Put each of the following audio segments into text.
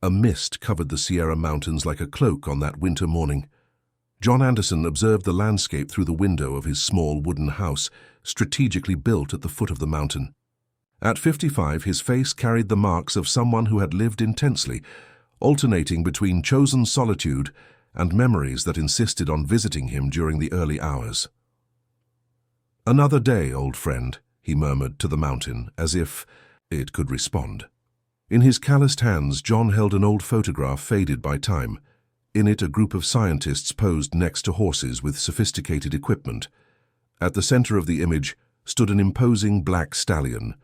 A mist covered the Sierra Mountains like a cloak on that winter morning. John Anderson observed the landscape through the window of his small wooden house, strategically built at the foot of the mountain. At 55, his face carried the marks of someone who had lived intensely, alternating between chosen solitude and memories that insisted on visiting him during the early hours. "Another day, old friend," he murmured to the mountain, as if it could respond. In his calloused hands, John held an old photograph faded by time. In it, a group of scientists posed next to horses with sophisticated equipment. At the center of the image stood an imposing black stallion.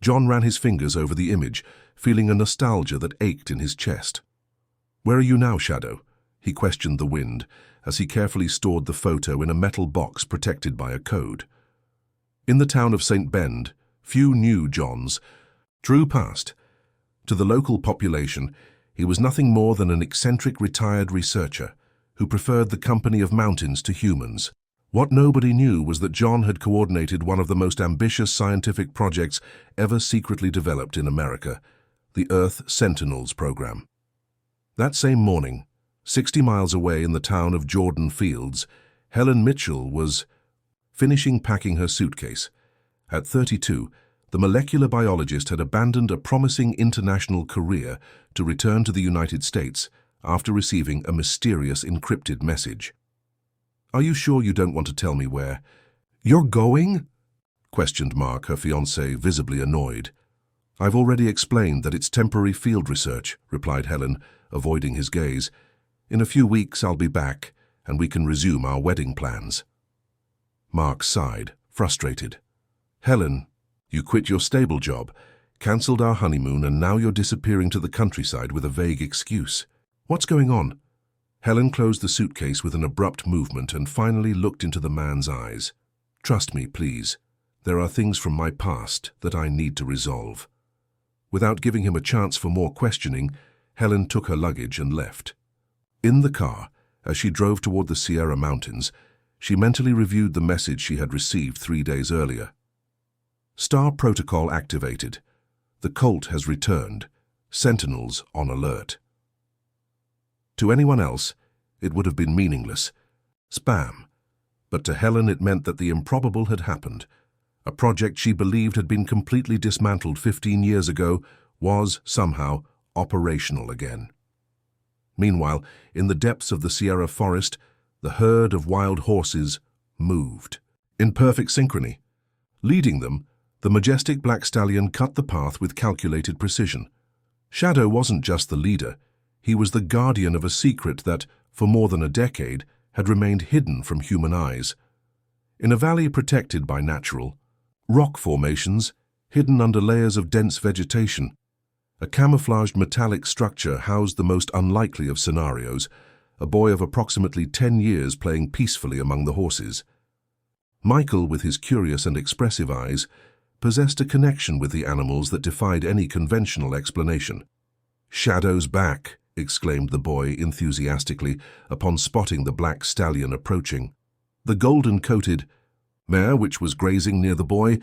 John ran his fingers over the image, feeling a nostalgia that ached in his chest. "Where are you now, Shadow?" he questioned the wind, as he carefully stored the photo in a metal box protected by a code. In the town of St. Bend, few knew John's true past. To the local population, he was nothing more than an eccentric retired researcher who preferred the company of mountains to humans. What nobody knew was that John had coordinated one of the most ambitious scientific projects ever secretly developed in America, the Earth Sentinels program. That same morning, 60 miles away in the town of Jordan Fields, Helen Mitchell was finishing packing her suitcase. At 32, the molecular biologist had abandoned a promising international career to return to the United States after receiving a mysterious encrypted message. "Are you sure you don't want to tell me where you're going?" questioned Mark, her fiancé, visibly annoyed. "I've already explained that it's temporary field research," replied Helen, avoiding his gaze. "In a few weeks I'll be back, and we can resume our wedding plans." Mark sighed, frustrated. "Helen, you quit your stable job, cancelled our honeymoon, and now you're disappearing to the countryside with a vague excuse. What's going on?" Helen closed the suitcase with an abrupt movement and finally looked into the man's eyes. "Trust me, please. There are things from my past that I need to resolve." Without giving him a chance for more questioning, Helen took her luggage and left. In the car, as she drove toward the Sierra Mountains, she mentally reviewed the message she had received 3 days earlier. "Star protocol activated. The Colt has returned. Sentinels on alert." To anyone else, it would have been meaningless. Spam. But to Helen it meant that the improbable had happened. A project she believed had been completely dismantled 15 years ago was, somehow, operational again. Meanwhile, in the depths of the Sierra forest, the herd of wild horses moved, in perfect synchrony. Leading them, the majestic black stallion cut the path with calculated precision. Shadow wasn't just the leader, he was the guardian of a secret that, for more than a decade, had remained hidden from human eyes. In a valley protected by natural rock formations, hidden under layers of dense vegetation, a camouflaged metallic structure housed the most unlikely of scenarios, a boy of approximately 10 years playing peacefully among the horses. Michael, with his curious and expressive eyes, possessed a connection with the animals that defied any conventional explanation. "Shadow's back!" exclaimed the boy enthusiastically upon spotting the black stallion approaching. The golden-coated mare, which was grazing near the boy,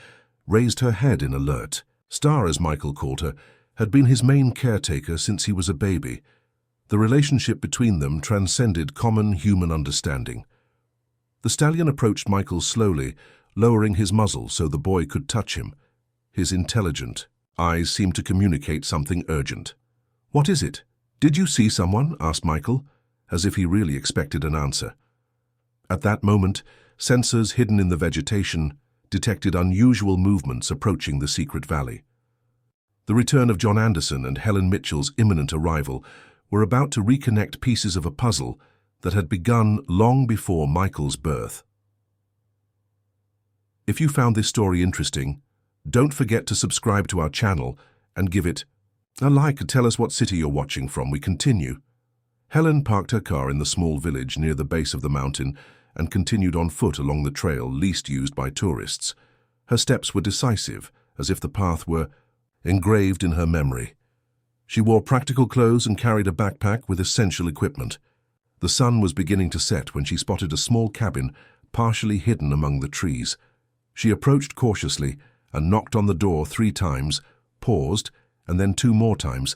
raised her head in alert. Star, as Michael called her, had been his main caretaker since he was a baby. The relationship between them transcended common human understanding. The stallion approached Michael slowly, lowering his muzzle so the boy could touch him. His intelligent eyes seemed to communicate something urgent. "What is it? Did you see someone?" asked Michael, as if he really expected an answer. At that moment, sensors hidden in the vegetation detected unusual movements approaching the secret valley. The return of John Anderson and Helen Mitchell's imminent arrival were about to reconnect pieces of a puzzle that had begun long before Michael's birth. If you found this story interesting, don't forget to subscribe to our channel and give it a like. Tell us what city you're watching from. We continue. Helen parked her car in the small village near the base of the mountain and continued on foot along the trail least used by tourists. Her steps were decisive, as if the path were engraved in her memory. She wore practical clothes and carried a backpack with essential equipment. The sun was beginning to set when she spotted a small cabin partially hidden among the trees. She approached cautiously and knocked on the door 3 times, paused, and then 2 more times.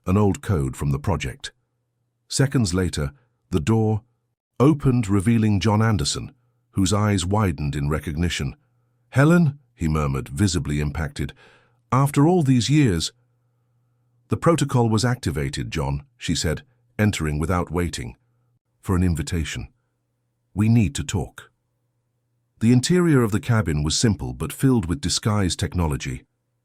an old code from the project. Seconds later, the door opened, revealing John Anderson, whose eyes widened in recognition. "Helen," he murmured, visibly impacted. "After all these years—" "The protocol was activated, John," she said, entering without waiting for an invitation. "We need to talk." The interior of the cabin was simple but filled with disguised technology.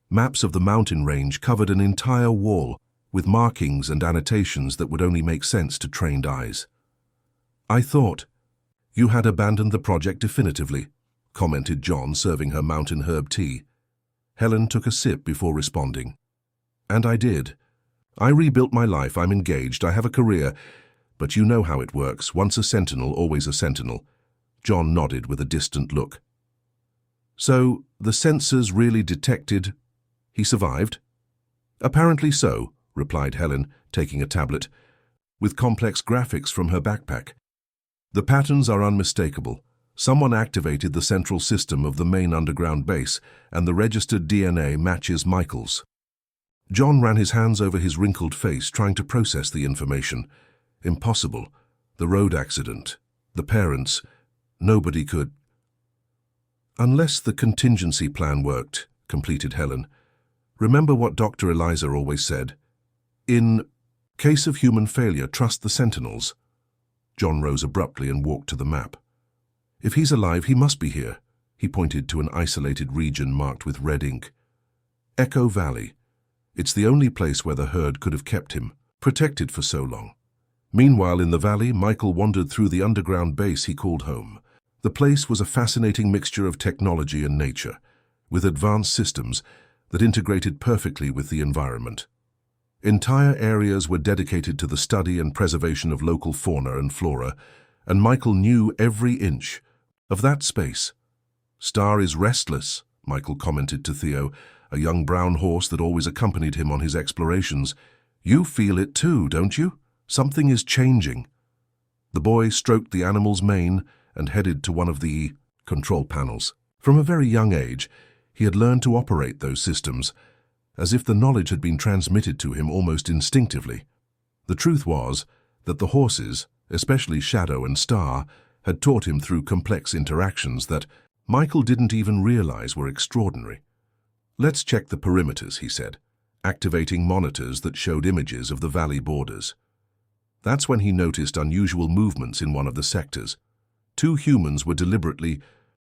Maps of the mountain range covered an entire wall with markings and annotations that would only make sense to trained eyes. "I thought you had abandoned the project definitively," commented John, serving her mountain herb tea. Helen took a sip before responding. "And I did. I rebuilt my life, I'm engaged, I have a career, but you know how it works, once a sentinel, always a sentinel." John nodded with a distant look. "So, the sensors really detected he survived?" "Apparently so," replied Helen, taking a tablet, with complex graphics from her backpack. "The patterns are unmistakable. Someone activated the central system of the main underground base, and the registered DNA matches Michael's." John ran his hands over his wrinkled face, trying to process the information. Impossible. The road accident. The parents. Nobody could. "Unless the contingency plan worked," completed Helen. "Remember what Dr. Eliza always said. In case of human failure, trust the sentinels." John rose abruptly and walked to the map. "If he's alive, he must be here." He pointed to an isolated region marked with red ink. "Echo Valley. It's the only place where the herd could have kept him, protected for so long." Meanwhile, in the valley, Michael wandered through the underground base he called home. The place was a fascinating mixture of technology and nature, with advanced systems that integrated perfectly with the environment. Entire areas were dedicated to the study and preservation of local fauna and flora, and Michael knew every inch of that space. "Star is restless," Michael commented to Theo, a young brown horse that always accompanied him on his explorations. "You feel it too, don't you? Something is changing." The boy stroked the animal's mane and headed to one of the control panels. From a very young age, he had learned to operate those systems, as if the knowledge had been transmitted to him almost instinctively. The truth was that the horses, especially Shadow and Star, had taught him through complex interactions that Michael didn't even realize were extraordinary. "Let's check the perimeters," he said, activating monitors that showed images of the valley borders. That's when he noticed unusual movements in one of the sectors. 2 humans were deliberately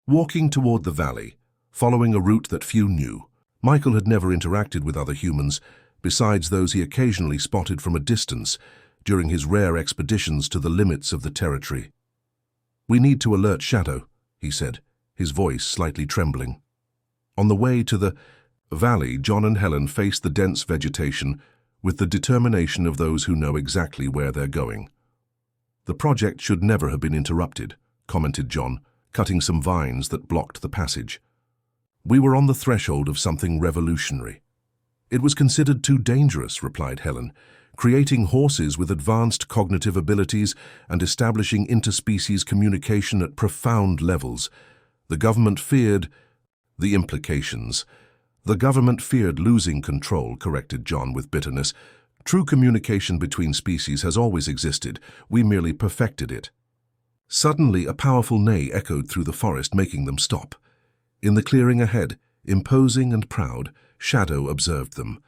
walking toward the valley, following a route that few knew. Michael had never interacted with other humans, besides those he occasionally spotted from a distance during his rare expeditions to the limits of the territory. "We need to alert Shadow," he said, his voice slightly trembling. On the way to the valley, John and Helen faced the dense vegetation with the determination of those who know exactly where they're going. "The project should never have been interrupted," commented John, cutting some vines that blocked the passage. "We were on the threshold of something revolutionary." "It was considered too dangerous," replied Helen, "creating horses with advanced cognitive abilities and establishing interspecies communication at profound levels. The government feared the implications." "The government feared losing control," corrected John with bitterness. "True communication between species has always existed. We merely perfected it." Suddenly, a powerful neigh echoed through the forest, making them stop. In the clearing ahead, imposing and proud, Shadow observed them.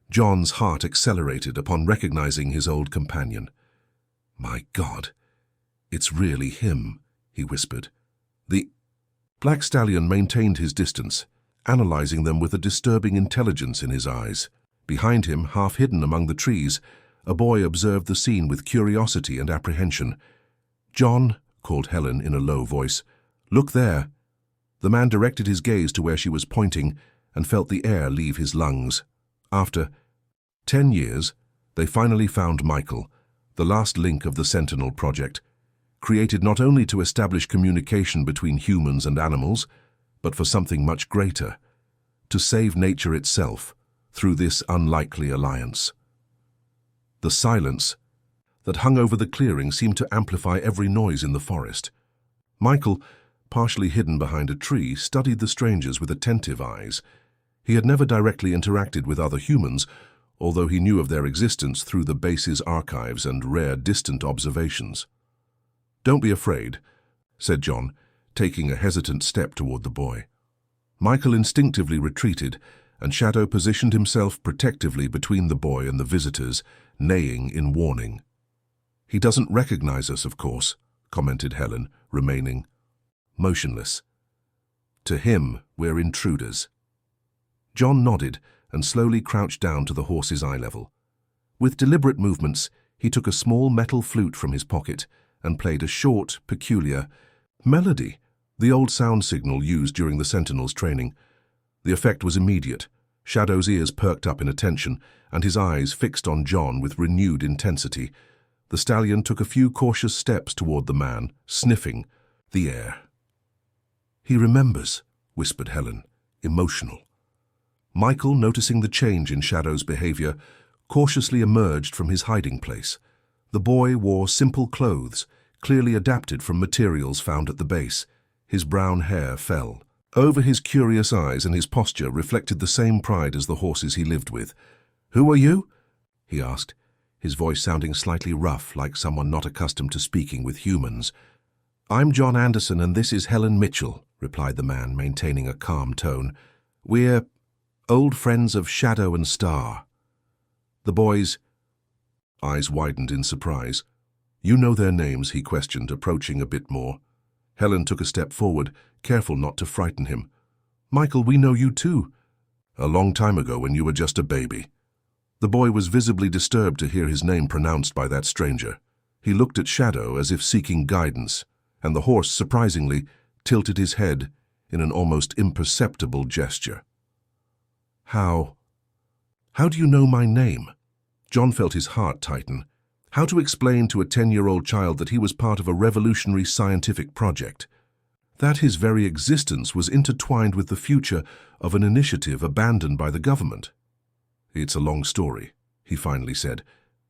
John's heart accelerated upon recognizing his old companion. "My God, it's really him," he whispered. The Black Stallion maintained his distance, analyzing them with a disturbing intelligence in his eyes. Behind him, half hidden among the trees, a boy observed the scene with curiosity and apprehension. "John," called Helen in a low voice, "look there." The man directed his gaze to where she was pointing and felt the air leave his lungs. After 10 years, they finally found Michael, the last link of the Sentinel project, created not only to establish communication between humans and animals, but for something much greater, to save nature itself through this unlikely alliance. The silence that hung over the clearing seemed to amplify every noise in the forest. Michael, partially hidden behind a tree, studied the strangers with attentive eyes. He had never directly interacted with other humans, although he knew of their existence through the base's archives and rare distant observations. "Don't be afraid," said John, taking a hesitant step toward the boy. Michael instinctively retreated, and Shadow positioned himself protectively between the boy and the visitors, neighing in warning. "He doesn't recognize us, of course," commented Helen, remaining motionless. "To him, we're intruders." John nodded and slowly crouched down to the horse's eye level. With deliberate movements, he took a small metal flute from his pocket and played a short, peculiar melody, the old sound signal used during the Sentinel's training. The effect was immediate. Shadow's ears perked up in attention, and his eyes fixed on John with renewed intensity. The stallion took a few cautious steps toward the man, sniffing the air. "He remembers," whispered Helen, emotional. Michael, noticing the change in Shadow's behavior, cautiously emerged from his hiding place. The boy wore simple clothes, clearly adapted from materials found at the base. His brown hair fell over his curious eyes, and his posture reflected the same pride as the horses he lived with. "Who are you?" he asked, his voice sounding slightly rough, like someone not accustomed to speaking with humans. "I'm John Anderson, and this is Helen Mitchell," replied the man, maintaining a calm tone. "We're old friends of Shadow and Star." The boy's eyes widened in surprise. "You know their names?" he questioned, approaching a bit more. Helen took a step forward, careful not to frighten him. "Michael, we know you too." "A long time ago when you were just a baby." The boy was visibly disturbed to hear his name pronounced by that stranger. He looked at Shadow as if seeking guidance, and the horse, surprisingly, tilted his head in an almost imperceptible gesture. How do you know my name?" John felt his heart tighten. How to explain to a 10-year-old child that he was part of a revolutionary scientific project? That his very existence was intertwined with the future of an initiative abandoned by the government? "It's a long story," he finally said.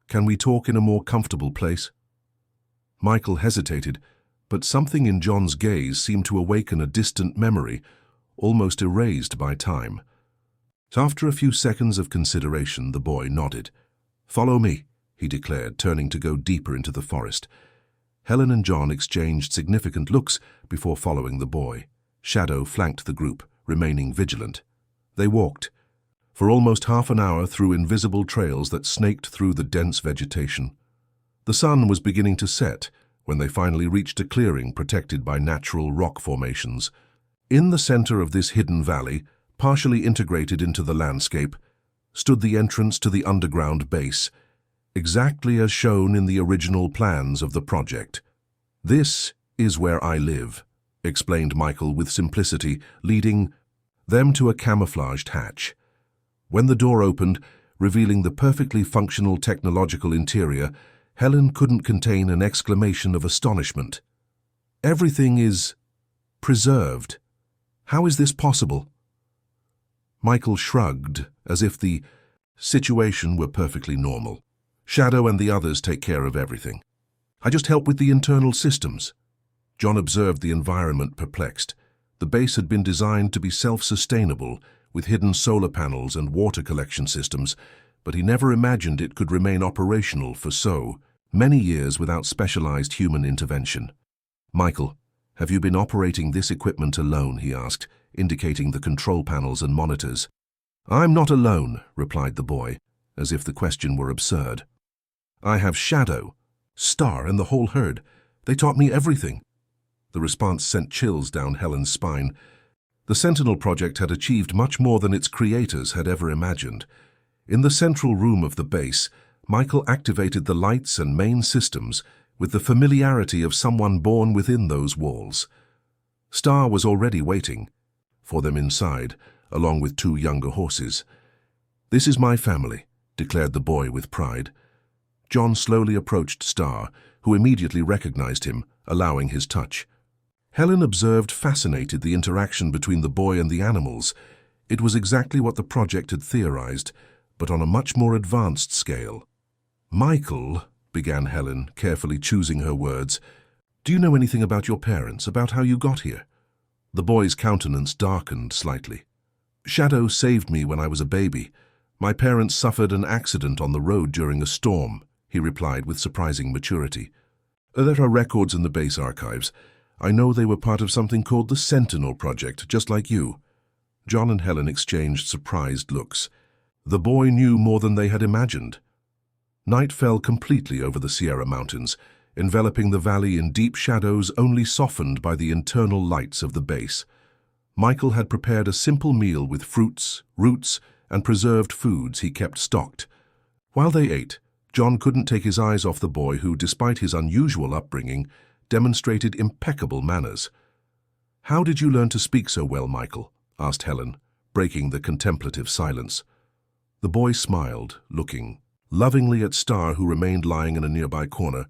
"Can we talk in a more comfortable place?" Michael hesitated, but something in John's gaze seemed to awaken a distant memory, almost erased by time. After a few seconds of consideration, the boy nodded. "Follow me," he declared, turning to go deeper into the forest. Helen and John exchanged significant looks before following the boy. Shadow flanked the group, remaining vigilant. They walked for almost half an hour through invisible trails that snaked through the dense vegetation. The sun was beginning to set when they finally reached a clearing protected by natural rock formations. In the center of this hidden valley, partially integrated into the landscape, stood the entrance to the underground base, exactly as shown in the original plans of the project. "This is where I live," explained Michael with simplicity, leading them to a camouflaged hatch. When the door opened, revealing the perfectly functional technological interior, Helen couldn't contain an exclamation of astonishment. "Everything is preserved. How is this possible?" Michael shrugged, as if the situation were perfectly normal. "Shadow and the others take care of everything. I just help with the internal systems." John observed the environment, perplexed. The base had been designed to be self-sustainable, with hidden solar panels and water collection systems, but he never imagined it could remain operational for so many years without specialized human intervention. "Michael, have you been operating this equipment alone?" he asked, indicating the control panels and monitors. "I'm not alone," replied the boy, as if the question were absurd. "I have Shadow, Star, and the whole herd. They taught me everything." The response sent chills down Helen's spine. The Sentinel project had achieved much more than its creators had ever imagined. In the central room of the base, Michael activated the lights and main systems with the familiarity of someone born within those walls. Star was already waiting for them inside, along with 2 younger horses. "This is my family," declared the boy with pride. John slowly approached Star, who immediately recognized him, allowing his touch. Helen observed, fascinated, the interaction between the boy and the animals. It was exactly what the project had theorized, but on a much more advanced scale. "Michael," began Helen, carefully choosing her words, "do you know anything about your parents, about how you got here?" The boy's countenance darkened slightly. "Shadow saved me when I was a baby. My parents suffered an accident on the road during a storm, he replied with surprising maturity. There are records in the base archives. I know they were part of something called the Sentinel Project, just like you. John and Helen exchanged surprised looks. The boy knew more than they had imagined. Night fell completely over the Sierra Mountains, enveloping the valley in deep shadows only softened by the internal lights of the base. Michael had prepared a simple meal with fruits, roots, and preserved foods he kept stocked. While they ate, John couldn't take his eyes off the boy who, despite his unusual upbringing, demonstrated impeccable manners. "How did you learn to speak so well, Michael?" asked Helen, breaking the contemplative silence. The boy smiled, looking lovingly at Star, who remained lying in a nearby corner.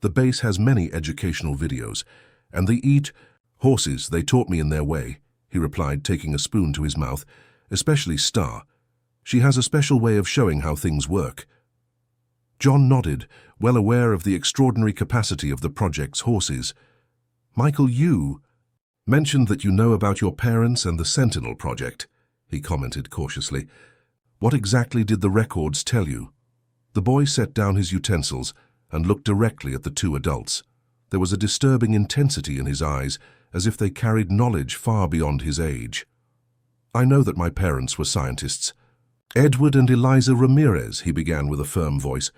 "The base has many educational videos, and they eat horses. They taught me in their way," he replied, taking a spoon to his mouth. "Especially Star. She has a special way of showing how things work." John nodded, well aware of the extraordinary capacity of the project's horses. "Michael, you mentioned that you know about your parents and the Sentinel Project," he commented cautiously. "What exactly did the records tell you?" The boy set down his utensils and looked directly at the two adults. There was a disturbing intensity in his eyes, as if they carried knowledge far beyond his age. "I know that my parents were scientists. Edward and Eliza Ramirez," he began with a firm voice.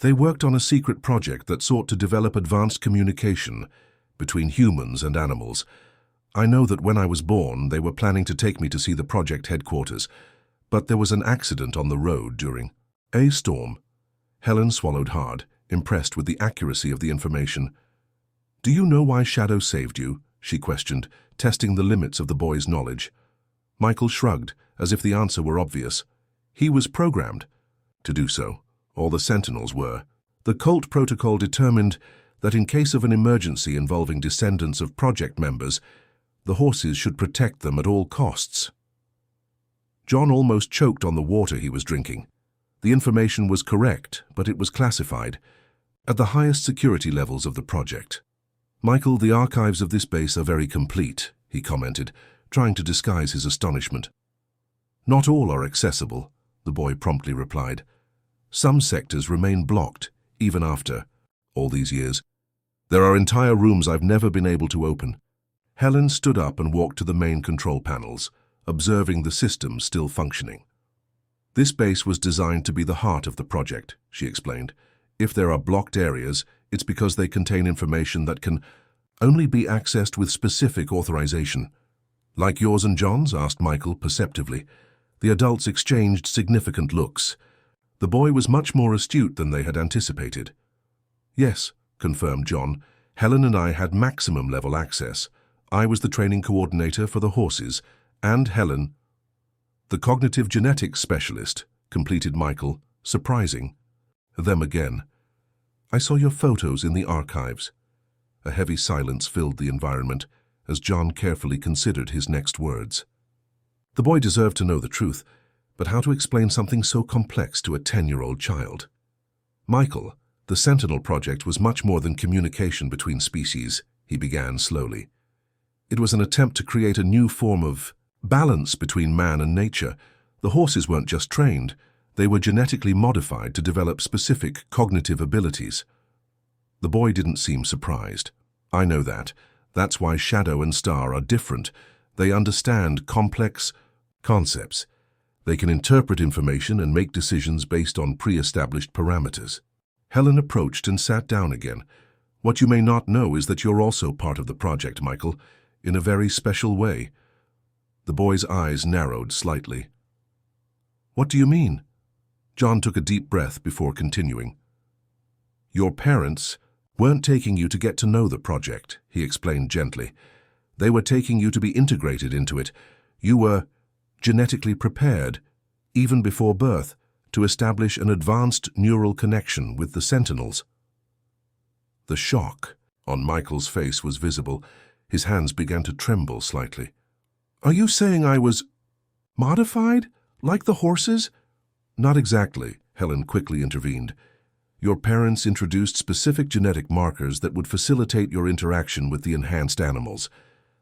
"They worked on a secret project that sought to develop advanced communication between humans and animals. I know that when I was born, they were planning to take me to see the project headquarters, but there was an accident on the road during a storm." Helen swallowed hard, impressed with the accuracy of the information. "Do you know why Shadow saved you?" she questioned, testing the limits of the boy's knowledge. Michael shrugged, as if the answer were obvious. He was programmed to do so. All the Sentinels were. The cult protocol determined that in case of an emergency involving descendants of project members, the horses should protect them at all costs. John almost choked on the water he was drinking. The information was correct, but it was classified at the highest security levels of the project. "Michael, the archives of this base are very complete," he commented, trying to disguise his astonishment. "Not all are accessible," the boy promptly replied. "Some sectors remain blocked, even after all these years. There are entire rooms I've never been able to open." Helen stood up and walked to the main control panels, observing the systems still functioning. "This base was designed to be the heart of the project," she explained. "If there are blocked areas, it's because they contain information that can only be accessed with specific authorization." "Like yours and John's?" asked Michael perceptively. The adults exchanged significant looks. The boy was much more astute than they had anticipated. "Yes," confirmed John. "Helen and I had maximum level access. I was the training coordinator for the horses, and Helen, the cognitive genetics specialist," completed Michael, surprising them again. "I saw your photos in the archives." A heavy silence filled the environment as John carefully considered his next words. The boy deserved to know the truth, but how to explain something so complex to a 10-year-old child? "Michael, the Sentinel Project was much more than communication between species," he began slowly. "It was an attempt to create a new form of balance between man and nature. The horses weren't just trained, they were genetically modified to develop specific cognitive abilities." The boy didn't seem surprised. "I know that. That's why Shadow and Star are different. They understand complex concepts. They can interpret information and make decisions based on pre-established parameters." Helen approached and sat down again. "What you may not know is that you're also part of the project, Michael, in a very special way." The boy's eyes narrowed slightly. "What do you mean?" John took a deep breath before continuing. "Your parents weren't taking you to get to know the project," he explained gently. "They were taking you to be integrated into it. You were genetically prepared, even before birth, to establish an advanced neural connection with the Sentinels." The shock on Michael's face was visible. His hands began to tremble slightly. "Are you saying I was modified, like the horses?" "Not exactly," Helen quickly intervened. "Your parents introduced specific genetic markers that would facilitate your interaction with the enhanced animals.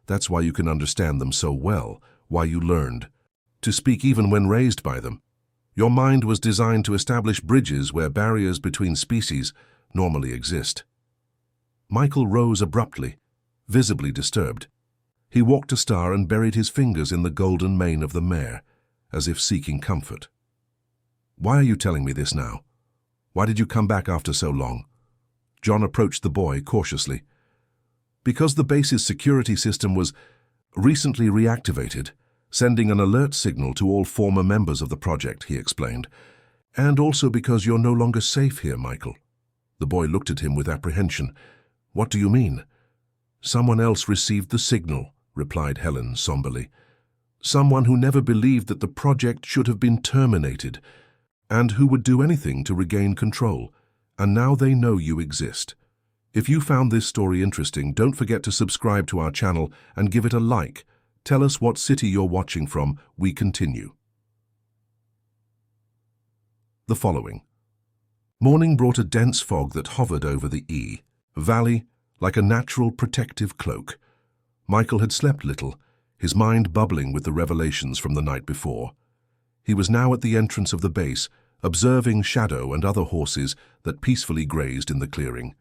That's why you can understand them so well, why you learned to speak even when raised by them." Your mind was designed to establish bridges where barriers between species normally exist. Michael rose abruptly, visibly disturbed. He walked to Star and buried his fingers in the golden mane of the mare, as if seeking comfort. Why are you telling me this now? Why did you come back after so long? John approached the boy cautiously. Because the base's security system was recently reactivated, sending an alert signal to all former members of the project, he explained. And also because you're no longer safe here, Michael. The boy looked at him with apprehension. What do you mean? Someone else received the signal, replied Helen somberly. Someone who never believed that the project should have been terminated, and who would do anything to regain control. And now they know you exist. If you found this story interesting, don't forget to subscribe to our channel and give it a like. Tell us what city you're watching from. We continue. The following. Morning brought a dense fog that hovered over the valley like a natural protective cloak. Michael had slept little, his mind bubbling with the revelations from the night before. He was now at the entrance of the base, observing Shadow and other horses that peacefully grazed in the clearing.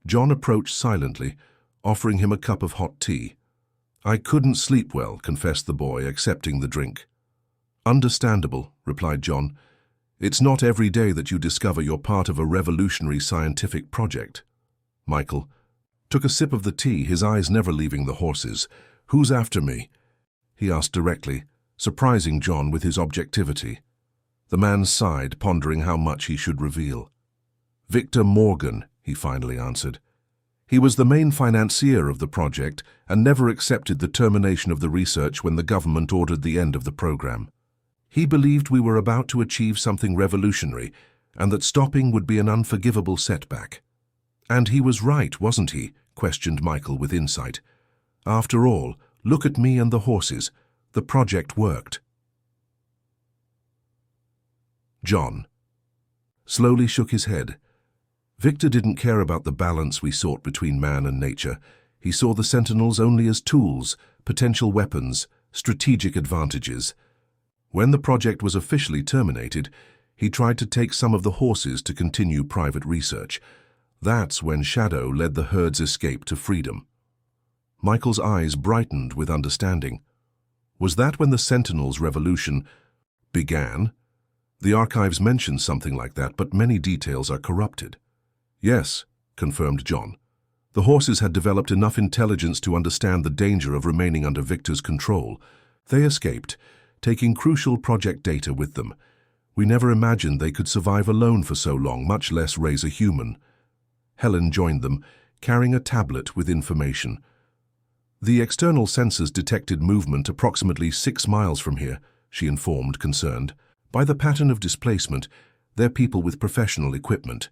John approached silently, offering him a cup of hot tea. I couldn't sleep well, confessed the boy, accepting the drink. Understandable, replied John. It's not every day that you discover you're part of a revolutionary scientific project. Michael took a sip of the tea, his eyes never leaving the horses. Who's after me? He asked directly, surprising John with his objectivity. The man sighed, pondering how much he should reveal. Victor Morgan, he finally answered. He was the main financier of the project and never accepted the termination of the research when the government ordered the end of the program. He believed we were about to achieve something revolutionary and that stopping would be an unforgivable setback. And he was right, wasn't he? Questioned Michael with insight. After all, look at me and the horses. The project worked. John slowly shook his head. Victor didn't care about the balance we sought between man and nature. He saw the Sentinels only as tools, potential weapons, strategic advantages. When the project was officially terminated, he tried to take some of the horses to continue private research. That's when Shadow led the herd's escape to freedom. Michael's eyes brightened with understanding. Was that when the Sentinels' revolution began? The archives mention something like that, but many details are corrupted. Yes, confirmed John. The horses had developed enough intelligence to understand the danger of remaining under Victor's control. They escaped, taking crucial project data with them. We never imagined they could survive alone for so long, much less raise a human. Helen joined them, carrying a tablet with information. The external sensors detected movement approximately 6 miles from here, she informed, concerned. By the pattern of displacement, they're people with professional equipment,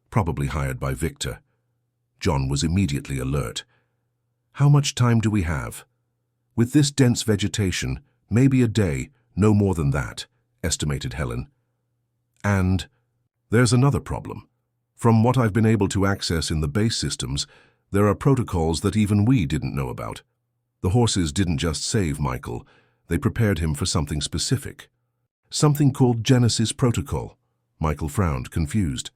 probably hired by Victor. John was immediately alert. How much time do we have? With this dense vegetation, maybe a day, no more than that, estimated Helen. And there's another problem. From what I've been able to access in the base systems, there are protocols that even we didn't know about. The horses didn't just save Michael, they prepared him for something specific. Something called Genesis Protocol. Michael frowned, confused.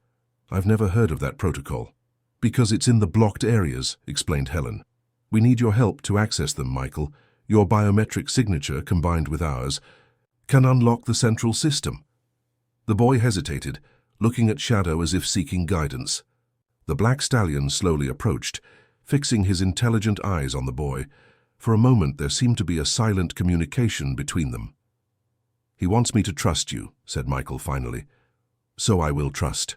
I've never heard of that protocol. Because it's in the blocked areas, explained Helen. We need your help to access them, Michael. Your biometric signature, combined with ours, can unlock the central system. The boy hesitated, looking at Shadow as if seeking guidance. The black stallion slowly approached, fixing his intelligent eyes on the boy. For a moment there seemed to be a silent communication between them. He wants me to trust you, said Michael finally. So I will trust.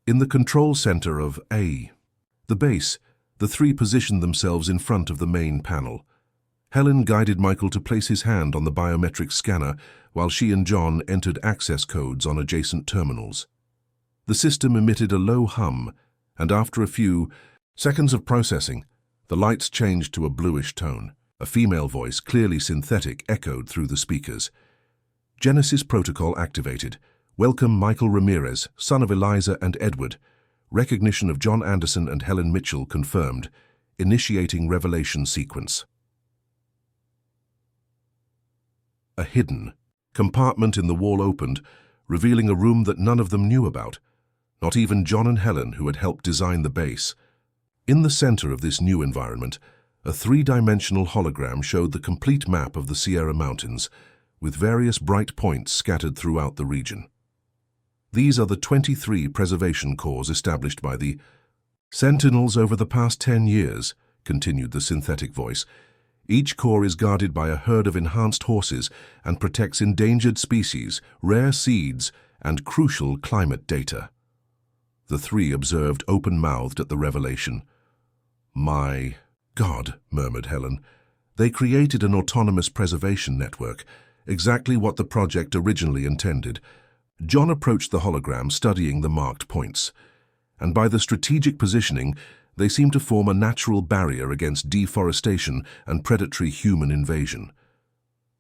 In the control center of the base, the three positioned themselves in front of the main panel. Helen guided Michael to place his hand on the biometric scanner while she and John entered access codes on adjacent terminals. The system emitted a low hum, and after a few seconds of processing, the lights changed to a bluish tone. A female voice, clearly synthetic, echoed through the speakers. Genesis Protocol activated. Welcome Michael Ramirez, son of Eliza and Edward. Recognition of John Anderson and Helen Mitchell confirmed. Initiating revelation sequence. A hidden Compartment in the wall opened, revealing a room that none of them knew about, not even John and Helen, who had helped design the base. In the center of this new environment, a three-dimensional hologram showed the complete map of the Sierra Mountains, with various bright points scattered throughout the region. These are the 23 preservation corps established by the Sentinels over the past 10 years, continued the synthetic voice. Each corps is guarded by a herd of enhanced horses and protects endangered species, rare seeds, and crucial climate data. The three observed open-mouthed at the revelation. "My God," murmured Helen. "They created an autonomous preservation network, exactly what the project originally intended." John approached the hologram, studying the marked points. And by the strategic positioning, they seemed to form a natural barrier against deforestation and predatory human invasion.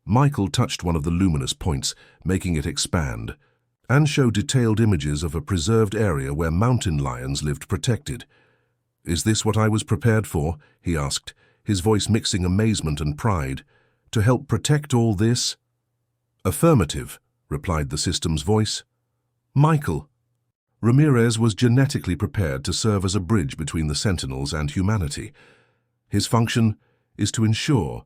Michael touched one of the luminous points, making it expand, and showed detailed images of a preserved area where mountain lions lived protected. "Is this what I was prepared for?" he asked, his voice mixing amazement and pride. "To help protect all this?" "Affirmative," replied the system's voice. "Michael." Ramirez was genetically prepared to serve as a bridge between the Sentinels and humanity. His function is to ensure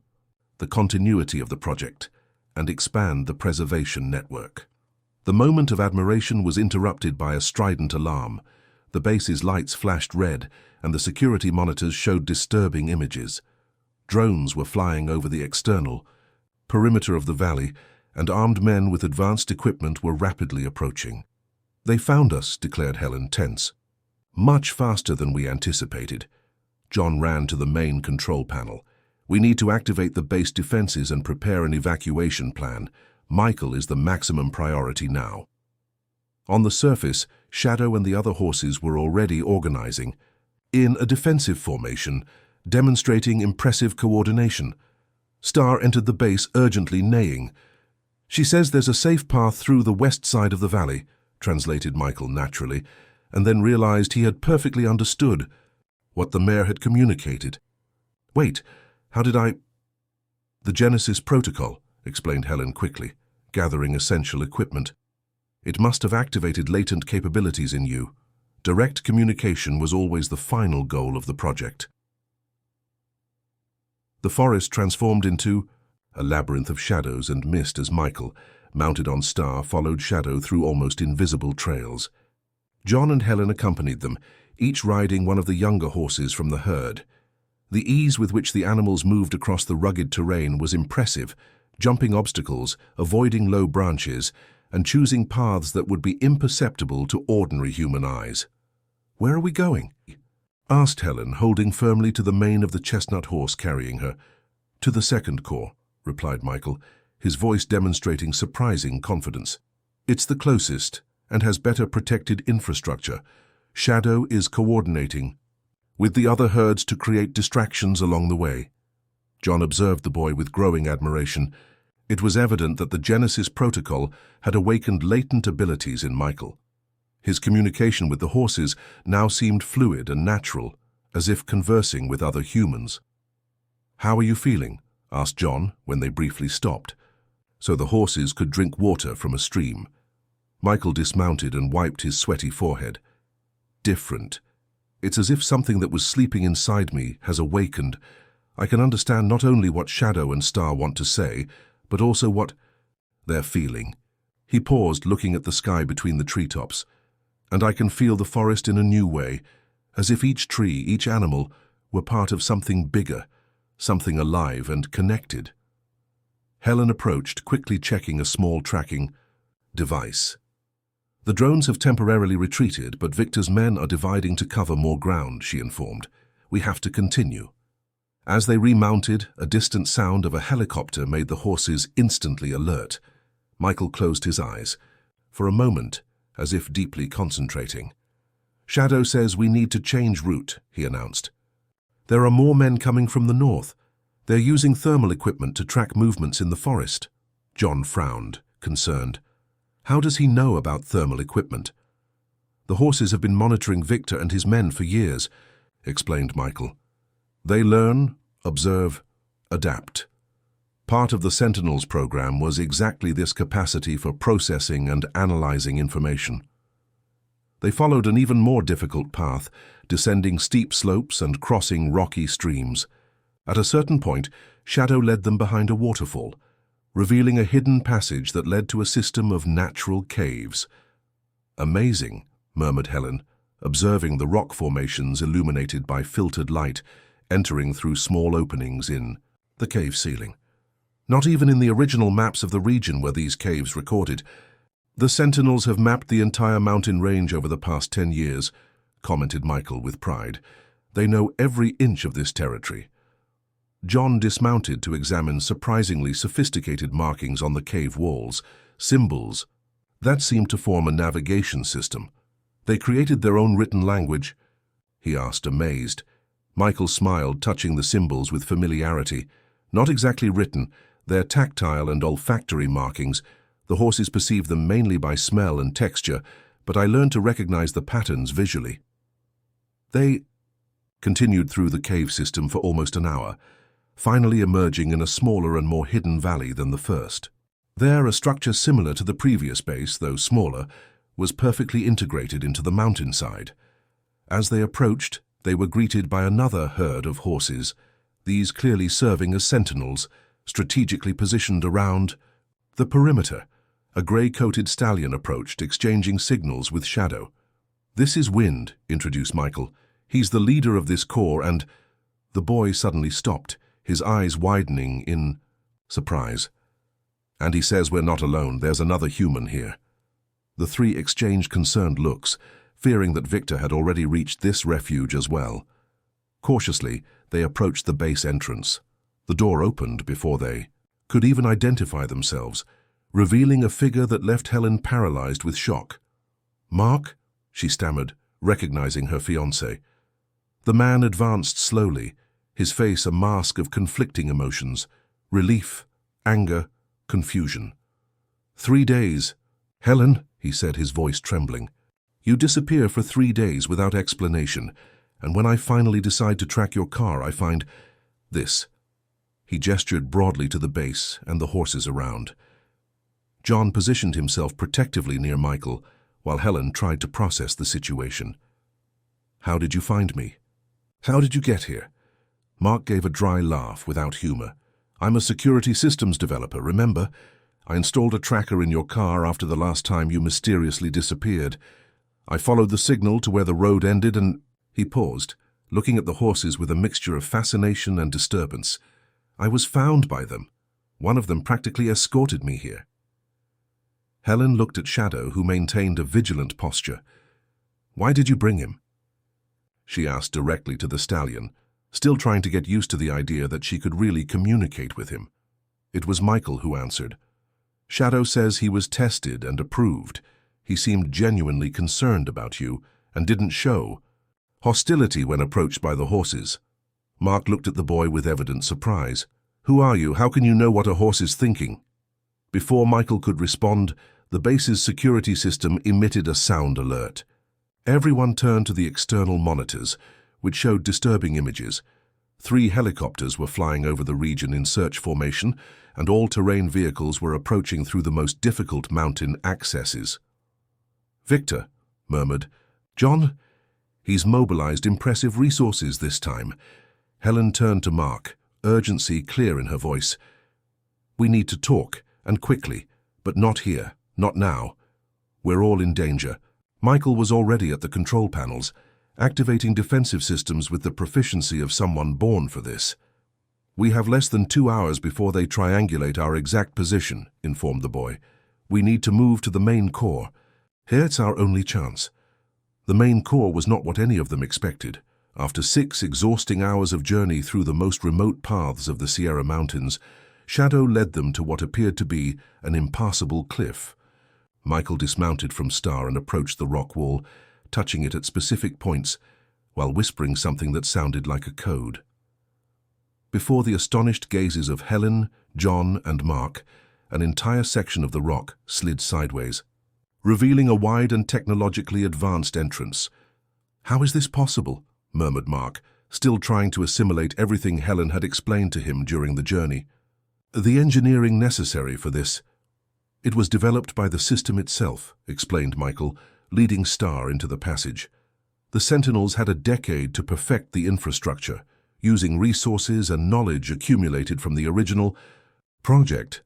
the continuity of the project and expand the preservation network. The moment of admiration was interrupted by a strident alarm. The base's lights flashed red, and the security monitors showed disturbing images. Drones were flying over the external perimeter of the valley, and armed men with advanced equipment were rapidly approaching. "They found us," declared Helen, tense. "Much faster than we anticipated." John ran to the main control panel. "We need to activate the base defenses and prepare an evacuation plan. Michael is the maximum priority now." On the surface, Shadow and the other horses were already organizing in a defensive formation, demonstrating impressive coordination. Star entered the base urgently, neighing. "She says there's a safe path through the west side of the valley," translated Michael naturally, and then realized he had perfectly understood what the mayor had communicated. "Wait, how did I—" "The Genesis Protocol," explained Helen quickly, gathering essential equipment. "It must have activated latent capabilities in you. Direct communication was always the final goal of the project." The forest transformed into a labyrinth of shadows and mist as Michael, mounted on Star, followed Shadow through almost invisible trails. John and Helen accompanied them, each riding one of the younger horses from the herd. The ease with which the animals moved across the rugged terrain was impressive, jumping obstacles, avoiding low branches, and choosing paths that would be imperceptible to ordinary human eyes. "Where are we going?" asked Helen, holding firmly to the mane of the chestnut horse carrying her. "To the second corps," replied Michael, his voice demonstrating surprising confidence. "It's the closest and has better protected infrastructure. Shadow is coordinating with the other herds to create distractions along the way." John observed the boy with growing admiration. It was evident that the Genesis Protocol had awakened latent abilities in Michael. His communication with the horses now seemed fluid and natural, as if conversing with other humans. "How are you feeling?" asked John when they briefly stopped, so the horses could drink water from a stream. Michael dismounted and wiped his sweaty forehead. "Different. It's as if something that was sleeping inside me has awakened. I can understand not only what Shadow and Star want to say, but also what they're feeling." He paused, looking at the sky between the treetops. "And I can feel the forest in a new way, as if each tree, each animal, were part of something bigger, something alive and connected." Helen approached, quickly checking a small tracking device. "The drones have temporarily retreated, but Victor's men are dividing to cover more ground," she informed. "We have to continue." As they remounted, a distant sound of a helicopter made the horses instantly alert. Michael closed his eyes, for a moment, as if deeply concentrating. "Shadow says we need to change route," he announced. "There are more men coming from the north. They're using thermal equipment to track movements in the forest." John frowned, concerned. How does he know about thermal equipment? "The horses have been monitoring Victor and his men for years," explained Michael. "They learn, observe, adapt." Part of the Sentinels program was exactly this capacity for processing and analyzing information. They followed an even more difficult path, descending steep slopes and crossing rocky streams. At a certain point, Shadow led them behind a waterfall, revealing a hidden passage that led to a system of natural caves. "Amazing," murmured Helen, observing the rock formations illuminated by filtered light entering through small openings in the cave ceiling. Not even in the original maps of the region were these caves recorded. "The Sentinels have mapped the entire mountain range over the past 10 years, commented Michael with pride. "They know every inch of this territory." John dismounted to examine surprisingly sophisticated markings on the cave walls, symbols that seemed to form a navigation system. "They created their own written language?" he asked, amazed. Michael smiled, touching the symbols with familiarity. "Not exactly written. They're tactile and olfactory markings. The horses perceive them mainly by smell and texture, but I learned to recognize the patterns visually." They continued through the cave system for almost an hour, finally emerging in a smaller and more hidden valley than the first. There, a structure similar to the previous base, though smaller, was perfectly integrated into the mountainside. As they approached, they were greeted by another herd of horses, these clearly serving as sentinels, strategically positioned around the perimeter. A grey-coated stallion approached, exchanging signals with Shadow. "This is Wind," introduced Michael. "He's the leader of this corps and—" The boy suddenly stopped, his eyes widening in surprise. "And he says we're not alone. There's another human here." The three exchanged concerned looks, fearing that Victor had already reached this refuge as well. Cautiously, they approached the base entrance. The door opened before they could even identify themselves, revealing a figure that left Helen paralyzed with shock. "Mark?" she stammered, recognizing her fiancé. The man advanced slowly, his face a mask of conflicting emotions: relief, anger, confusion. "3 days. Helen," he said, his voice trembling. "You disappear for 3 days without explanation, and when I finally decide to track your car, I find this." He gestured broadly to the base and the horses around. John positioned himself protectively near Michael, while Helen tried to process the situation. "How did you find me? How did you get here?" Mark gave a dry laugh without humor. "I'm a security systems developer, remember? I installed a tracker in your car after the last time you mysteriously disappeared. I followed the signal to where the road ended and—" He paused, looking at the horses with a mixture of fascination and disturbance. "I was found by them. One of them practically escorted me here." Helen looked at Shadow, who maintained a vigilant posture. "Why did you bring him?" she asked directly to the stallion, still trying to get used to the idea that she could really communicate with him. It was Michael who answered. "Shadow says he was tested and approved. He seemed genuinely concerned about you and didn't show hostility when approached by the horses." Mark looked at the boy with evident surprise. "Who are you? How can you know what a horse is thinking?" Before Michael could respond, the base's security system emitted a sound alert. Everyone turned to the external monitors, which showed disturbing images. 3 helicopters were flying over the region in search formation, and all-terrain vehicles were approaching through the most difficult mountain accesses. "Victor," murmured John. "He's mobilized impressive resources this time." Helen turned to Mark, urgency clear in her voice. "We need to talk, and quickly, but not here, not now. We're all in danger." Michael was already at the control panels, activating defensive systems with the proficiency of someone born for this. "We have less than 2 hours before they triangulate our exact position," informed the boy. "We need to move to the main core. Here's our only chance." The main core was not what any of them expected. After 6 exhausting hours of journey through the most remote paths of the Sierra Mountains, Shadow led them to what appeared to be an impassable cliff. Michael dismounted from Star and approached the rock wall, touching it at specific points, while whispering something that sounded like a code. Before the astonished gazes of Helen, John, and Mark, an entire section of the rock slid sideways, revealing a wide and technologically advanced entrance. "How is this possible?" murmured Mark, still trying to assimilate everything Helen had explained to him during the journey. The engineering necessary for this. It was developed by the system itself, explained Michael, leading Star into the passage. The Sentinels had a decade to perfect the infrastructure, using resources and knowledge accumulated from the original project.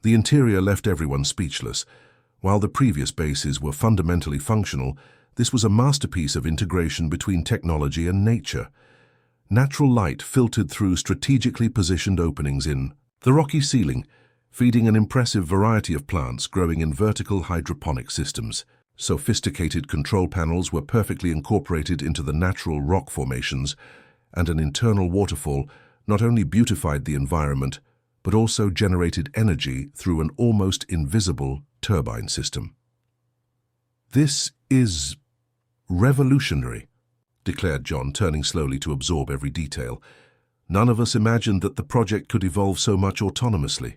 The interior left everyone speechless. While the previous bases were fundamentally functional, this was a masterpiece of integration between technology and nature. Natural light filtered through strategically positioned openings in the rocky ceiling, feeding an impressive variety of plants growing in vertical hydroponic systems. Sophisticated control panels were perfectly incorporated into the natural rock formations, and an internal waterfall not only beautified the environment, but also generated energy through an almost invisible turbine system. "This is revolutionary," declared John, turning slowly to absorb every detail. "None of us imagined that the project could evolve so much autonomously."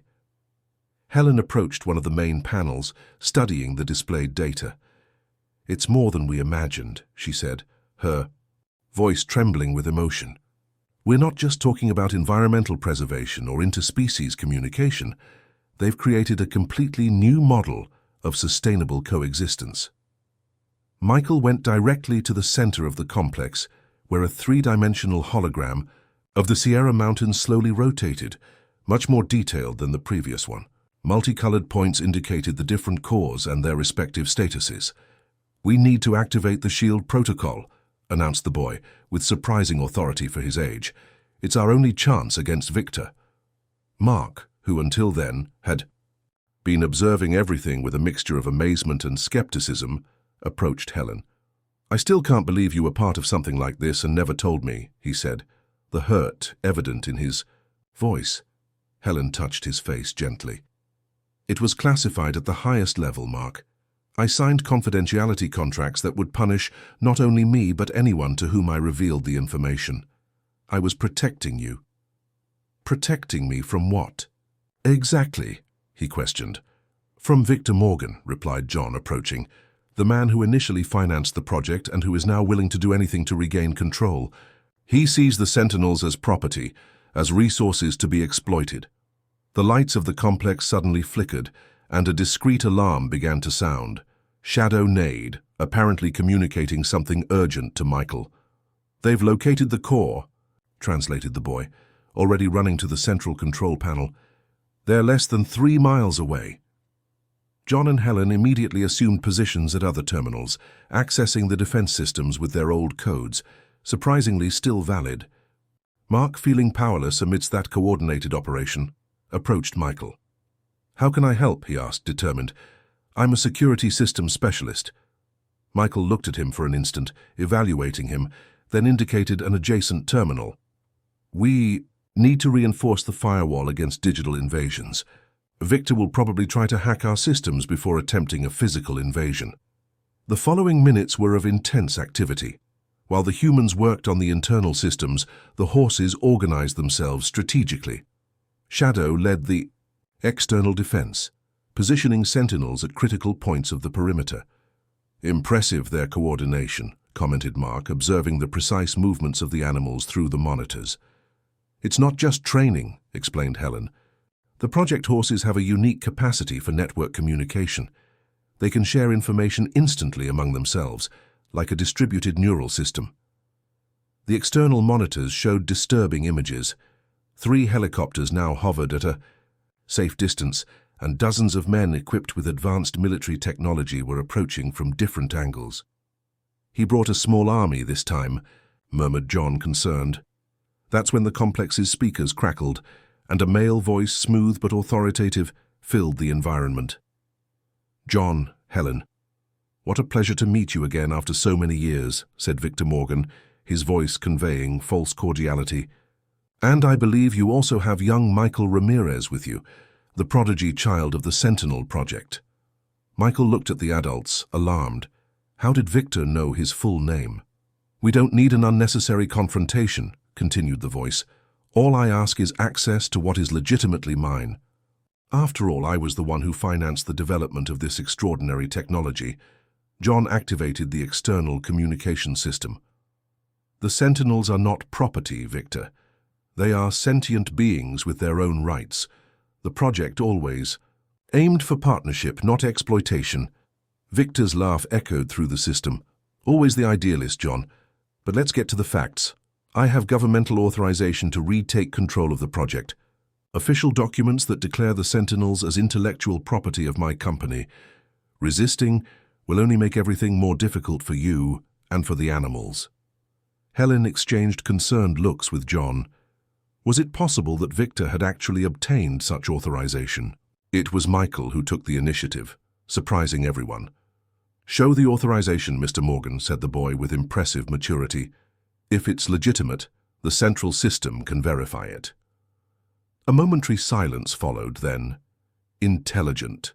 Helen approached one of the main panels, studying the displayed data. "It's more than we imagined," she said, her voice trembling with emotion. "We're not just talking about environmental preservation or interspecies communication. They've created a completely new model of sustainable coexistence." Michael went directly to the center of the complex, where a three-dimensional hologram of the Sierra Mountains slowly rotated, much more detailed than the previous one. Multicolored points indicated the different cores and their respective statuses. "We need to activate the SHIELD protocol," announced the boy, with surprising authority for his age. "It's our only chance against Victor." Mark, who until then had been observing everything with a mixture of amazement and skepticism, approached Helen. "I still can't believe you were part of something like this and never told me," he said, the hurt evident in his voice. Helen touched his face gently. "It was classified at the highest level, Mark. I signed confidentiality contracts that would punish not only me but anyone to whom I revealed the information. I was protecting you." "Protecting me from what?" "Exactly," he questioned. "From Victor Morgan," replied John, approaching. "The man who initially financed the project and who is now willing to do anything to regain control. He sees the Sentinels as property, as resources to be exploited." The lights of the complex suddenly flickered, and a discreet alarm began to sound. Shadow neighed, apparently communicating something urgent to Michael. "They've located the core," translated the boy, already running to the central control panel. "They're less than 3 miles away." John and Helen immediately assumed positions at other terminals, accessing the defense systems with their old codes, surprisingly still valid. Mark, feeling powerless amidst that coordinated operation, approached Michael. "How can I help?" he asked, determined. "I'm a security systems specialist." Michael looked at him for an instant, evaluating him, then indicated an adjacent terminal. "We need to reinforce the firewall against digital invasions. Victor will probably try to hack our systems before attempting a physical invasion." The following minutes were of intense activity. While the humans worked on the internal systems, the horses organized themselves strategically. Shadow led the external defense, positioning Sentinels at critical points of the perimeter. "Impressive, their coordination," commented Mark, observing the precise movements of the animals through the monitors. "It's not just training," explained Helen. "The project horses have a unique capacity for network communication. They can share information instantly among themselves, like a distributed neural system." The external monitors showed disturbing images. 3 helicopters now hovered at a safe distance, and dozens of men equipped with advanced military technology were approaching from different angles. "He brought a small army this time," murmured John, concerned. That's when the complex's speakers crackled, and a male voice, smooth but authoritative, filled the environment. "John, Helen, what a pleasure to meet you again after so many years," said Victor Morgan, his voice conveying false cordiality. "And I believe you also have young Michael Ramirez with you, the prodigy child of the Sentinel project." Michael looked at the adults, alarmed. How did Victor know his full name? "We don't need an unnecessary confrontation," continued the voice. "All I ask is access to what is legitimately mine. After all, I was the one who financed the development of this extraordinary technology." John activated the external communication system. "The Sentinels are not property, Victor. They are sentient beings with their own rights. The project always aimed for partnership, not exploitation. Victor's laugh echoed through the system. Always the idealist, John. But let's get to the facts. I have governmental authorization to retake control of the project. Official documents that declare the Sentinels as intellectual property of my company. Resisting will only make everything more difficult for you and for the animals. Helen exchanged concerned looks with John. Was it possible that Victor had actually obtained such authorization? It was Michael who took the initiative, surprising everyone. "Show the authorization, Mr. Morgan," said the boy with impressive maturity. "If it's legitimate, the central system can verify it." A momentary silence followed, then. "Intelligent."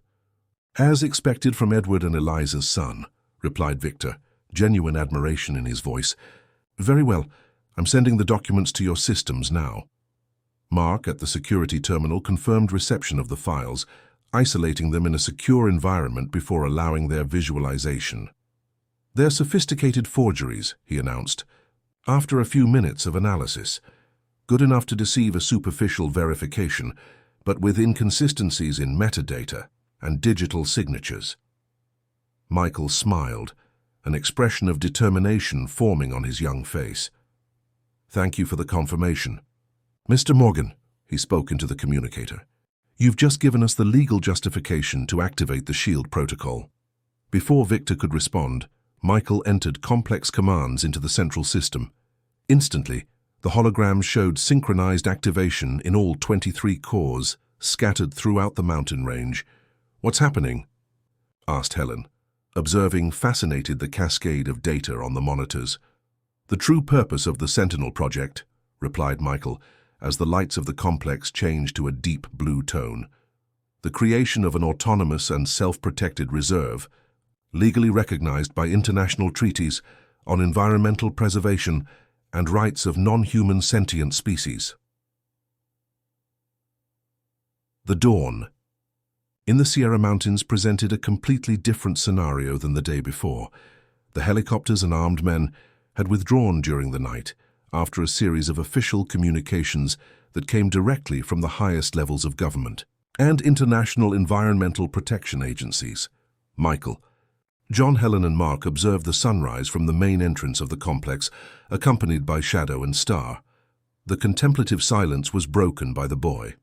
"As expected from Edward and Eliza's son," replied Victor, genuine admiration in his voice. "Very well. I'm sending the documents to your systems now." Mark at the security terminal confirmed reception of the files, isolating them in a secure environment before allowing their visualization. "They're sophisticated forgeries," he announced, after a few minutes of analysis. "Good enough to deceive a superficial verification, but with inconsistencies in metadata and digital signatures." Michael smiled, an expression of determination forming on his young face. "Thank you for the confirmation. Mr. Morgan," he spoke into the communicator, "you've just given us the legal justification to activate the SHIELD protocol." Before Victor could respond, Michael entered complex commands into the central system. Instantly, the hologram showed synchronized activation in all 23 cores, scattered throughout the mountain range. "What's happening?" asked Helen, observing fascinated the cascade of data on the monitors. "The true purpose of the Sentinel project," replied Michael, as the lights of the complex changed to a deep blue tone. "The creation of an autonomous and self-protected reserve, legally recognized by international treaties on environmental preservation and rights of non-human sentient species." The dawn in the Sierra Mountains presented a completely different scenario than the day before. The helicopters and armed men had withdrawn during the night after a series of official communications that came directly from the highest levels of government and international environmental protection agencies. Michael, John, Helen and Mark observed the sunrise from the main entrance of the complex, accompanied by Shadow and Star. The contemplative silence was broken by the boy.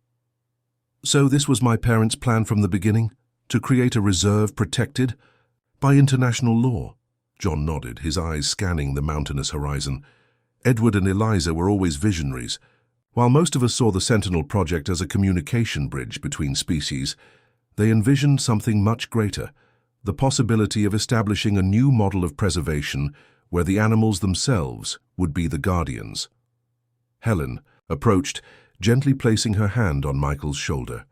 "So this was my parents' plan from the beginning? To create a reserve protected by international law?" John nodded, his eyes scanning the mountainous horizon. "Edward and Eliza were always visionaries. While most of us saw the Sentinel project as a communication bridge between species, they envisioned something much greater, the possibility of establishing a new model of preservation where the animals themselves would be the guardians." Helen approached, gently placing her hand on Michael's shoulder.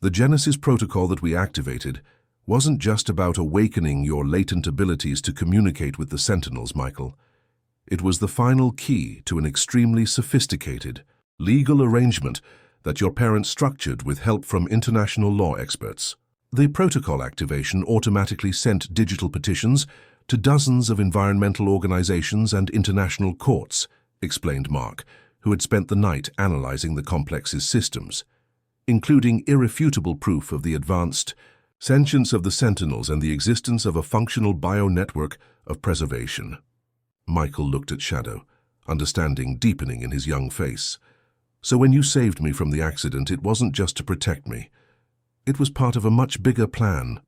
"The Genesis protocol that we activated wasn't just about awakening your latent abilities to communicate with the Sentinels, Michael. It was the final key to an extremely sophisticated, legal arrangement that your parents structured with help from international law experts. The protocol activation automatically sent digital petitions to dozens of environmental organizations and international courts," explained Mark, who had spent the night analyzing the complex's systems, "including irrefutable proof of the advanced sentience of the Sentinels and the existence of a functional bio-network of preservation." Michael looked at Shadow, understanding deepening in his young face. "So when you saved me from the accident, it wasn't just to protect me. It was part of a much bigger plan."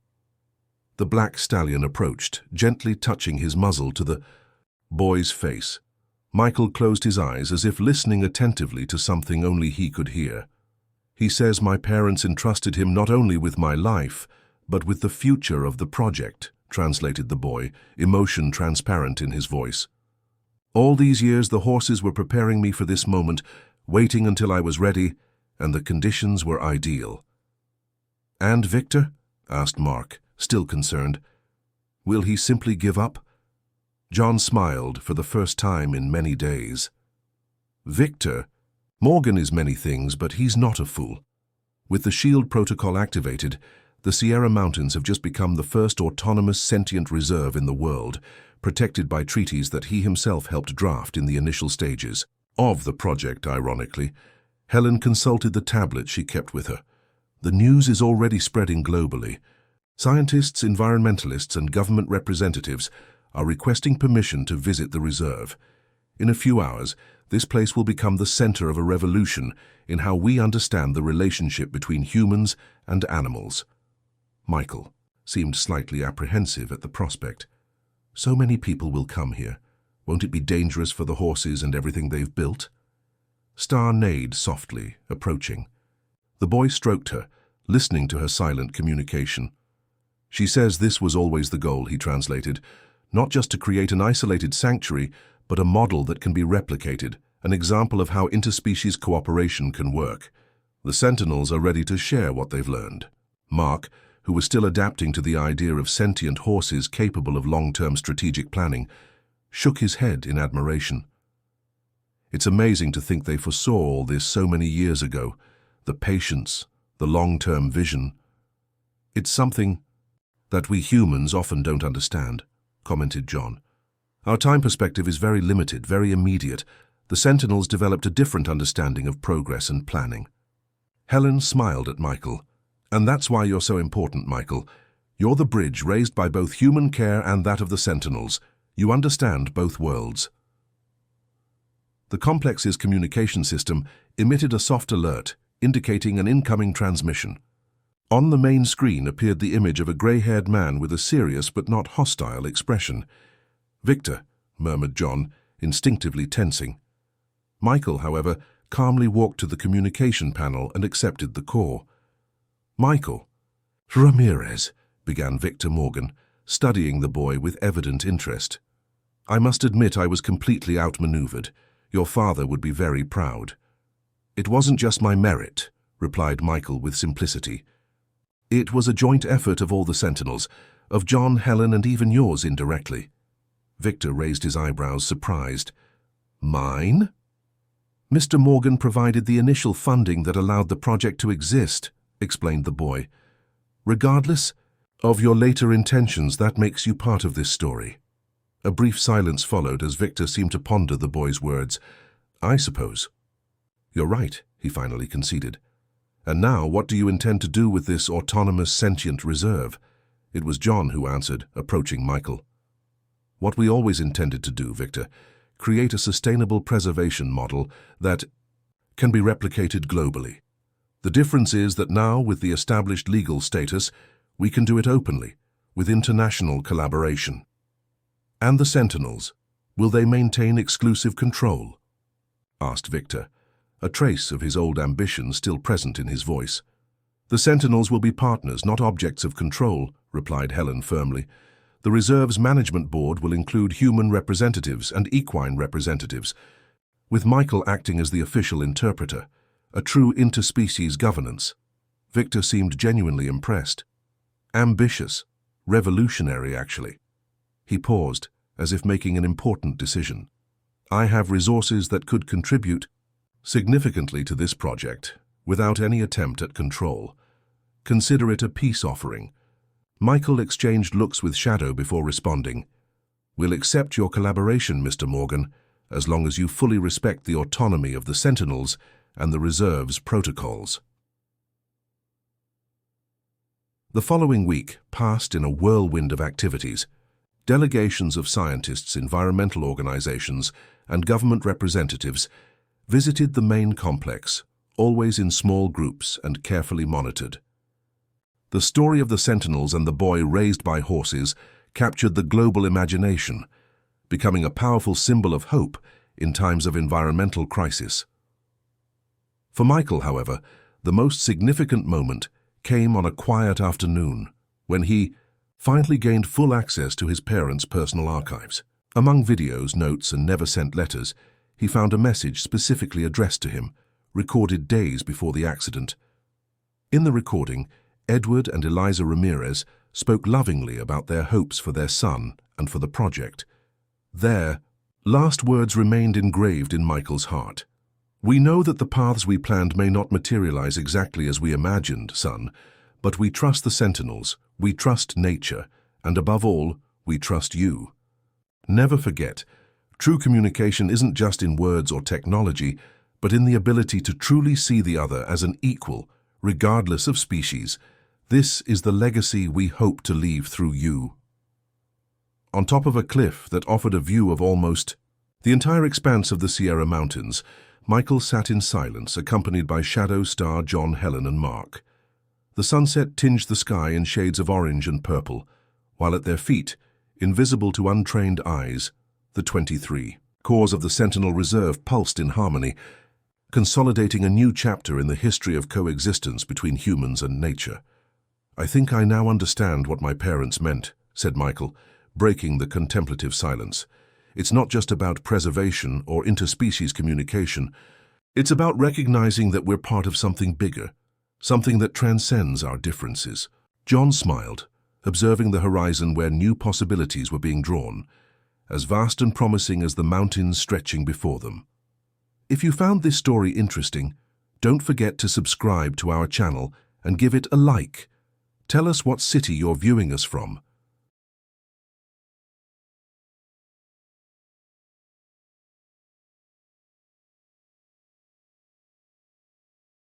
The black stallion approached, gently touching his muzzle to the boy's face. Michael closed his eyes as if listening attentively to something only he could hear. "He says my parents entrusted him not only with my life, but with the future of the project," translated the boy, emotion transparent in his voice. "All these years the horses were preparing me for this moment, waiting until I was ready, and the conditions were ideal." "And Victor?" asked Mark, still concerned. "Will he simply give up?" John smiled for the first time in many days. "Victor? Morgan is many things, but he's not a fool. With the SHIELD protocol activated, the Sierra Mountains have just become the first autonomous sentient reserve in the world, protected by treaties that he himself helped draft in the initial stages. of the project, ironically, Helen consulted the tablet she kept with her. The news is already spreading globally. Scientists, environmentalists, and government representatives are requesting permission to visit the reserve. In a few hours, this place will become the center of a revolution in how we understand the relationship between humans and animals. Michael seemed slightly apprehensive at the prospect. So many people will come here. Won't it be dangerous for the horses and everything they've built? Star neighed softly, approaching. The boy stroked her, listening to her silent communication. She says this was always the goal, he translated, not just to create an isolated sanctuary, but a model that can be replicated, an example of how interspecies cooperation can work. The Sentinels are ready to share what they've learned. Mark, who was still adapting to the idea of sentient horses capable of long-term strategic planning, shook his head in admiration. It's amazing to think they foresaw all this so many years ago. The patience, the long-term vision. It's something that we humans often don't understand, commented John. Our time perspective is very limited, very immediate. The Sentinels developed a different understanding of progress and planning. Helen smiled at Michael. And that's why you're so important, Michael. You're the bridge raised by both human care and that of the Sentinels. You understand both worlds. The complex's communication system emitted a soft alert, indicating an incoming transmission. On the main screen appeared the image of a grey-haired man with a serious but not hostile expression. "Victor," murmured John, instinctively tensing. Michael, however, calmly walked to the communication panel and accepted the call. "Michael." "Ramirez," began Victor Morgan, studying the boy with evident interest. "I must admit I was completely outmaneuvered. Your father would be very proud." "It wasn't just my merit," replied Michael with simplicity. "It was a joint effort of all the Sentinels, of John, Helen, and even yours indirectly." Victor raised his eyebrows, surprised. "Mine?" "Mr. Morgan provided the initial funding that allowed the project to exist," explained the boy. "Regardless of your later intentions, that makes you part of this story." A brief silence followed as Victor seemed to ponder the boy's words. "I suppose." "You're right," he finally conceded. "And now, what do you intend to do with this autonomous sentient reserve?" It was John who answered, approaching Michael. "What we always intended to do, Victor. Create a sustainable preservation model that can be replicated globally. The difference is that now, with the established legal status, we can do it openly, with international collaboration." "And the Sentinels, will they maintain exclusive control?" asked Victor, a trace of his old ambition still present in his voice. "The Sentinels will be partners, not objects of control," replied Helen firmly. "The reserve's management board will include human representatives and equine representatives, with Michael acting as the official interpreter. A true interspecies governance." Victor seemed genuinely impressed. "Ambitious, revolutionary, actually." He paused, as if making an important decision. "I have resources that could contribute significantly to this project, without any attempt at control. Consider it a peace offering." Michael exchanged looks with Shadow before responding. "We'll accept your collaboration, Mr. Morgan, as long as you fully respect the autonomy of the Sentinels and the reserve's protocols." The following week passed in a whirlwind of activities. Delegations of scientists, environmental organizations, and government representatives visited the main complex, always in small groups and carefully monitored. The story of the Sentinels and the boy raised by horses captured the global imagination, becoming a powerful symbol of hope in times of environmental crisis. For Michael, however, the most significant moment came on a quiet afternoon when he finally gained full access to his parents' personal archives. Among videos, notes, and never-sent letters, he found a message specifically addressed to him, recorded days before the accident. In the recording, Edward and Eliza Ramirez spoke lovingly about their hopes for their son and for the project. Their last words remained engraved in Michael's heart. "We know that the paths we planned may not materialize exactly as we imagined, son, but we trust the Sentinels, we trust nature, and above all, we trust you. Never forget, True communication isn't just in words or technology, but in the ability to truly see the other as an equal, regardless of species. This is the legacy we hope to leave through you. On top of a cliff that offered a view of almost the entire expanse of the Sierra Mountains, Michael sat in silence, accompanied by Shadow, Star, John, Helen, and Mark. The sunset tinged the sky in shades of orange and purple, while at their feet, invisible to untrained eyes, the 23 cores of the Sentinel Reserve pulsed in harmony, consolidating a new chapter in the history of coexistence between humans and nature. "I think I now understand what my parents meant," said Michael, breaking the contemplative silence. "It's not just about preservation or interspecies communication. It's about recognizing that we're part of something bigger, something that transcends our differences." John smiled, observing the horizon where new possibilities were being drawn, as vast and promising as the mountains stretching before them. If you found this story interesting, don't forget to subscribe to our channel and give it a like. Tell us what city you're viewing us from.